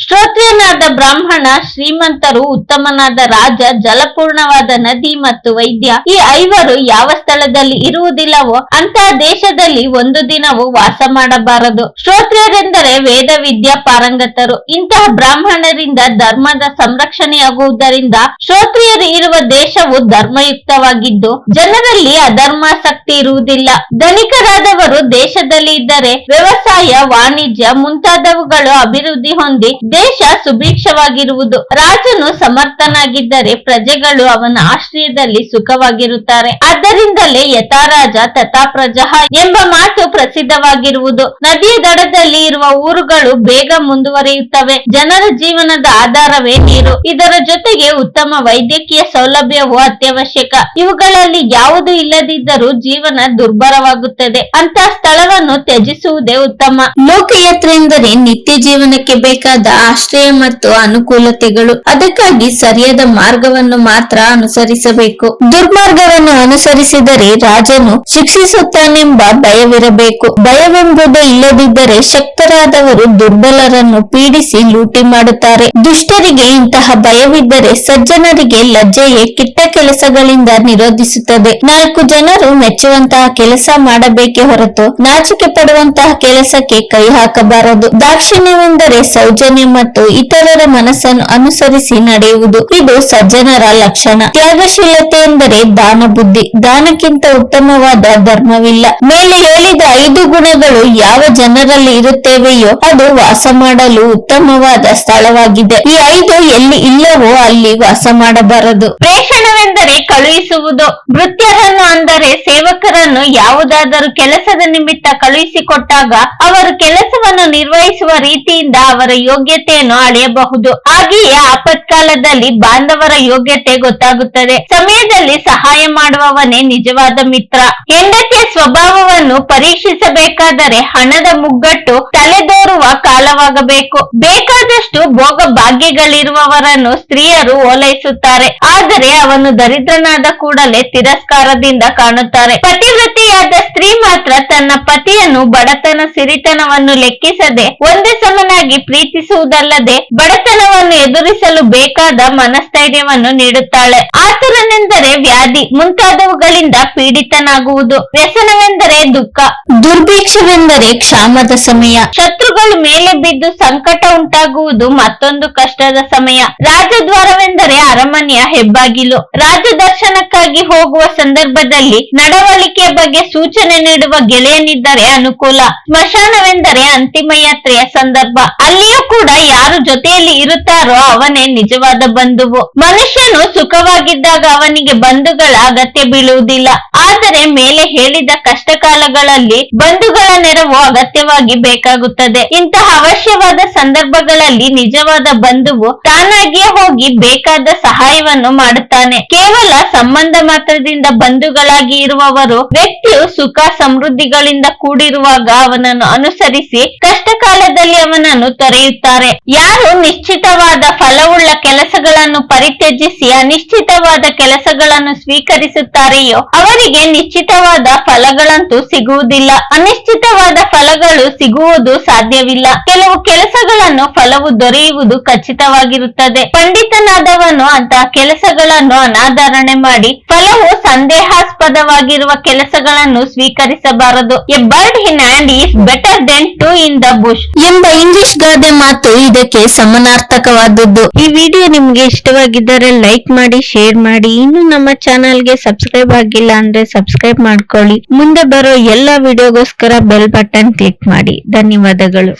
ಶ್ರೋತ್ರಿಯನಾದ ಬ್ರಾಹ್ಮಣ, ಶ್ರೀಮಂತರು, ಉತ್ತಮನಾದ ರಾಜ, ಜಲಪೂರ್ಣವಾದ ನದಿ ಮತ್ತು ವೈದ್ಯ, ಈ ಐವರು ಯಾವ ಸ್ಥಳದಲ್ಲಿ ಇರುವುದಿಲ್ಲವೋ ಅಂತಹ ದೇಶದಲ್ಲಿ ಒಂದು ದಿನವೂ ವಾಸ ಮಾಡಬಾರದು. ಶ್ರೋತ್ರಿಯರೆಂದರೆ ವೇದ ವಿದ್ಯಾ ಪಾರಂಗತರು. ಇಂತಹ ಬ್ರಾಹ್ಮಣರಿಂದ ಧರ್ಮದ ಸಂರಕ್ಷಣೆಯಾಗುವುದರಿಂದ ಶ್ರೋತ್ರಿಯರು ಇರುವ ದೇಶವು ಧರ್ಮಯುಕ್ತವಾಗಿದ್ದು ಜನರಲ್ಲಿ ಅಧರ್ಮಾಸಕ್ತಿ ಇರುವುದಿಲ್ಲ. ಧನಿಕರಾದವರು ದೇಶದಲ್ಲಿ ಇದ್ದರೆ ವ್ಯವಸಾಯ, ವಾಣಿಜ್ಯ ಮುಂತಾದವುಗಳು ಅಭಿವೃದ್ಧಿ ಹೊಂದಿ ದೇಶ ಸುಭಿಕ್ಷವಾಗಿರುವುದು. ರಾಜನು ಸಮರ್ಥನಾಗಿದ್ದರೆ ಪ್ರಜೆಗಳು ಅವನ ಆಶ್ರಯದಲ್ಲಿ ಸುಖವಾಗಿರುತ್ತಾರೆ. ಆದ್ದರಿಂದಲೇ ಯಥಾ ರಾಜ ತಥಾ ಪ್ರಜಃ ಎಂಬ ಮಾತು ಪ್ರಸಿದ್ಧವಾಗಿರುವುದು. ನದಿಯ ದಡದಲ್ಲಿ ಇರುವ ಊರುಗಳು ಬೇಗ ಮುಂದುವರಿಯುತ್ತವೆ. ಜನರ ಜೀವನದ ಆಧಾರವೇ ನೀರು. ಇದರ ಜೊತೆಗೆ ಉತ್ತಮ ವೈದ್ಯಕೀಯ ಸೌಲಭ್ಯವು ಅತ್ಯವಶ್ಯಕ. ಇವುಗಳಲ್ಲಿ ಯಾವುದು ಇಲ್ಲದಿದ್ದರೂ ಜೀವನ ದುರ್ಭರವಾಗುತ್ತದೆ. ಅಂತ ಸ್ಥಳವನ್ನು ತ್ಯಜಿಸುವುದೇ ಉತ್ತಮ. ಲೋಕಯಾತ್ರೆ ಎಂದರೆ ನಿತ್ಯ ಜೀವನಕ್ಕೆ ಬೇಕಾದ ಆಶ್ರಯ ಮತ್ತು ಅನುಕೂಲತೆಗಳು. ಅದಕ್ಕಾಗಿ ಸರಿಯಾದ ಮಾರ್ಗವನ್ನು ಮಾತ್ರ ಅನುಸರಿಸಬೇಕು. ದುರ್ಮಾರ್ಗವನ್ನು ಅನುಸರಿಸಿದರೆ ರಾಜನು ಶಿಕ್ಷಿಸುತ್ತಾನೆಂಬ ಭಯವಿರಬೇಕು. ಭಯವೆಂಬುದು ಇಲ್ಲದಿದ್ದರೆ ಶಕ್ತರಾದವರು ದುರ್ಬಲರನ್ನು ಪೀಡಿಸಿ ಲೂಟಿ ಮಾಡುತ್ತಾರೆ. ದುಷ್ಟರಿಗೆ ಇಂತಹ ಭಯವಿದ್ದರೆ ಸಜ್ಜನರಿಗೆ ಲಜ್ಜೆಯೇ ಕೆಟ್ಟ ಕೆಲಸಗಳಿಂದ ನಿರೋಧಿಸುತ್ತದೆ. 4 ಜನರು ಮೆಚ್ಚುವಂತಹ ಕೆಲಸ ಮಾಡಬೇಕೇ ಹೊರತು ನಾಚಿಕೆ ಪಡುವಂತಹ ಕೆಲಸಕ್ಕೆ ಕೈ ಹಾಕಬಾರದು. ದಾಕ್ಷಿಣ್ಯವೆಂದರೆ ಸೌಜನ್ಯ ಮತ್ತು ಇತರರ ಮನಸ್ಸನ್ನು ಅನುಸರಿಸಿ ನಡೆಯುವುದು. ಇದು ಸಜ್ಜನರ ಲಕ್ಷಣ. ತ್ಯಾಗಶೀಲತೆ ಎಂದರೆ ದಾನ ಬುದ್ಧಿ. ದಾನಕ್ಕಿಂತ ಉತ್ತಮವಾದ ಧರ್ಮವಿಲ್ಲ. ಮೇಲೆ ಹೇಳಿದ 5 ಗುಣಗಳು ಯಾವ ಜನರಲ್ಲಿ ಇರುತ್ತವೆಯೋ ಅದು ವಾಸ ಮಾಡಲು ಉತ್ತಮವಾದ ಸ್ಥಳವಾಗಿದೆ. ಈ 5 ಎಲ್ಲಿ ಇಲ್ಲವೋ ಅಲ್ಲಿ ವಾಸ ಮಾಡಬಾರದು. ಪ್ರೇಷಣವೆಂದರೆ ಕಳುಹಿಸುವುದು. ಭೃತ್ಯರನ್ನು ಅಂದರೆ ಸೇವಕರನ್ನು ಯಾವುದಾದರೂ ಕೆಲಸದ ನಿಮಿತ್ತ ಕಳುಹಿಸಿಕೊಟ್ಟಾಗ ಅವರು ಕೆಲಸವನ್ನು ನಿರ್ವಹಿಸುವ ರೀತಿಯಿಂದ ಅವರ ಯೋಗ್ಯತೆಯನ್ನು ಅಳೆಯಬಹುದು. ಹಾಗೆಯೇ ಆಪತ್ಕಾಲದಲ್ಲಿ ಬಾಂಧವರ ಯೋಗ್ಯತೆ ಗೊತ್ತಾಗುತ್ತದೆ. ಸಮಯದಲ್ಲಿ ಸಹಾಯ ಮಾಡುವವನೇ ನಿಜವಾದ ಮಿತ್ರ. ಹೆಂಡತಿಯ ಸ್ವಭಾವವನ್ನು ಪರೀಕ್ಷಿಸಬೇಕಾದರೆ ಹಣದ ಮುಗ್ಗಟ್ಟು ತಲೆದೋರುವ ಕಾಲವಾಗಬೇಕು. ಬೇಕಾದಷ್ಟು ಭೋಗ ಭಾಗ್ಯಗಳಿರುವವರನ್ನು ಸ್ತ್ರೀಯರು ಓಲೈಸುತ್ತಾರೆ. ಆದರೆ ಅವನು ದರಿದ್ರನಾದ ಕೂಡಲೇ ತಿರಸ್ಕಾರದಿಂದ ಕಾಣುತ್ತಾರೆ. ಪತಿವ್ರತೆಯಾದ ಸ್ತ್ರೀ ಮಾತ್ರ ತನ್ನ ಪತಿಯನ್ನು ಬಡತನ ಸಿರಿತನವನ್ನು ಲೆಕ್ಕಿಸದೆ ಒಂದೇ ಸಮನಾಗಿ ಪ್ರೀತಿಸುವುದಲ್ಲದೆ ಬಡತನವನ್ನು ಎದುರಿಸಲು ಬೇಕಾದ ಮನಸ್ಥೈರ್ಯವನ್ನು ನೀಡುತ್ತಾಳೆ. ಆತುರನೆಂದರೆ ವ್ಯಾಧಿ ಮುಂತಾದವುಗಳಿಂದ ಪೀಡಿತನಾಗುವುದು. ವ್ಯಸನವೆಂದರೆ ದುಃಖ. ದುರ್ಭಿಕ್ಷವೆಂದರೆ ಕ್ಷಾಮದ ಸಮಯ. ಶತ್ರುಗಳು ಮೇಲೆ ಬಿದ್ದು ಸಂಕಟ ಉಂಟಾಗುವುದು ಮತ್ತೊಂದು ಕಷ್ಟದ ಸಮಯ. ರಾಜದ್ವಾರವೆಂದರೆ ಅರಮನೆಯ ಹೆಬ್ಬಾಗಿಲು. ರಾಜದರ್ಶನಕ್ಕಾಗಿ ಹೋಗುವ ಸಂದರ್ಭದಲ್ಲಿ ನಡವಳಿಕೆಯ ಬಗ್ಗೆ ಸೂಚನೆ ನೀಡುವ ಗೆಳೆಯನಿದ್ದರೆ ಅನುಕೂಲ. ಸ್ಮಶಾನವೆಂದರೆ ಅಂತಿಮ ಯಾತ್ರೆಯ ಸಂದರ್ಭ. ಅಲ್ಲಿಯೂ ಕೂಡ ಯಾರು ಜೊತೆಯಲ್ಲಿ ಇರುತ್ತಾರೋ ಅವನೇ ನಿಜವಾದ ಬಂಧುವು. ಮನುಷ್ಯನು ಸುಖವಾಗಿದ್ದಾಗ ಅವನಿಗೆ ಬಂಧುಗಳ ಅಗತ್ಯ ಬೀಳುವುದಿಲ್ಲ. ಆದರೆ ಮೇಲೆ ಹೇಳಿದ ಕಷ್ಟ ಕಾಲಗಳಲ್ಲಿ ಬಂಧುಗಳ ನೆರವು ಅಗತ್ಯವಾಗಿ ಬೇಕಾಗುತ್ತದೆ. ಇಂತಹ ಅವಶ್ಯವಾದ ಸಂದರ್ಭಗಳಲ್ಲಿ ನಿಜವಾದ ಬಂಧುವು ತಾನಾಗಿಯೇ ಹೋಗಿ ಬೇಕಾದ ಸಹಾಯವನ್ನು ಮಾಡುತ್ತಾನೆ. ಕೇವಲ ಸಂಬಂಧ ಮಾತ್ರದಿಂದ ಬಂಧುಗಳಾಗಿ ಇರುವವರು ವ್ಯಕ್ತಿಯು ಸುಖ ಸಮೃದ್ಧಿಗಳಿಂದ ಕೂಡಿರುವಾಗ ಅವನನ್ನು ಅನುಸರಿಸಿ ಕಷ್ಟ ಕಾಲದಲ್ಲಿ ಅವನನ್ನು ತೊರೆಯುತ್ತಾರೆ. ಯಾರು ನಿಶ್ಚಿತವಾದ ಫಲವುಳ್ಳ ಕೆಲಸಗಳನ್ನು ಪರಿತ್ಯಜಿಸಿ ಅನಿಶ್ಚಿತವಾದ ಕೆಲಸಗಳನ್ನು ಸ್ವೀಕರಿಸುತ್ತಾರೆಯೋ ಅವರಿಗೆ ನಿಶ್ಚಿತವಾದ ಫಲಗಳಂತೂ ಸಿಗುವುದಿಲ್ಲ. ಅನಿಶ್ಚಿತವಾದ ಫಲಗಳು ಸಿಗುವುದು ಸಾಧ್ಯವಿಲ್ಲ. ಕೆಲವು ಕೆಲಸಗಳನ್ನು ಫಲವು ದೊರೆಯುವುದು ಖಚಿತವಾಗಿರುತ್ತದೆ. ಪಂಡಿತನಾದವನು ಅಂತಹ ಕೆಲಸಗಳನ್ನು ಅನಾದರಣೆ ಮಾಡಿ ಫಲವು ಸಂದೇಹಾಸ್ಪದವಾಗಿರುವ ಕೆಲಸಗಳನ್ನು ಸ್ವೀಕರಿಸಬಾರದು. A bird in hand is better than 2 in the bush ಎಂಬ ಇಂಗ್ಲಿಷ್ ಗಾದೆ ಮಾತು ಇದಕ್ಕೆ ಸಮನಾರ್ಥಕವಾದದ್ದು. ಈ ವಿಡಿಯೋ ನಿಮ್ಗೆ ಇಷ್ಟವಾಗಿದ್ದರೆ ಲೈಕ್ ಮಾಡಿ, ಶೇರ್ ಮಾಡಿ. ಇನ್ನು ನಮ್ಮ ಚಾನೆಲ್ಗೆ ಸಬ್ಸ್ಕ್ರೈಬ್ ಆಗಿಲ್ಲ ಅಂದ್ರೆ ಸಬ್ಸ್ಕ್ರೈಬ್ ಮಾಡ್ಕೊಳ್ಳಿ. ಮುಂದೆ ಬರೋ ಎಲ್ಲಾ ವಿಡಿಯೋಗೋಸ್ಕರ ಬೆಲ್ ಬಟನ್ ಕ್ಲಿಕ್ ಮಾಡಿ. ಧನ್ಯವಾದಗಳು.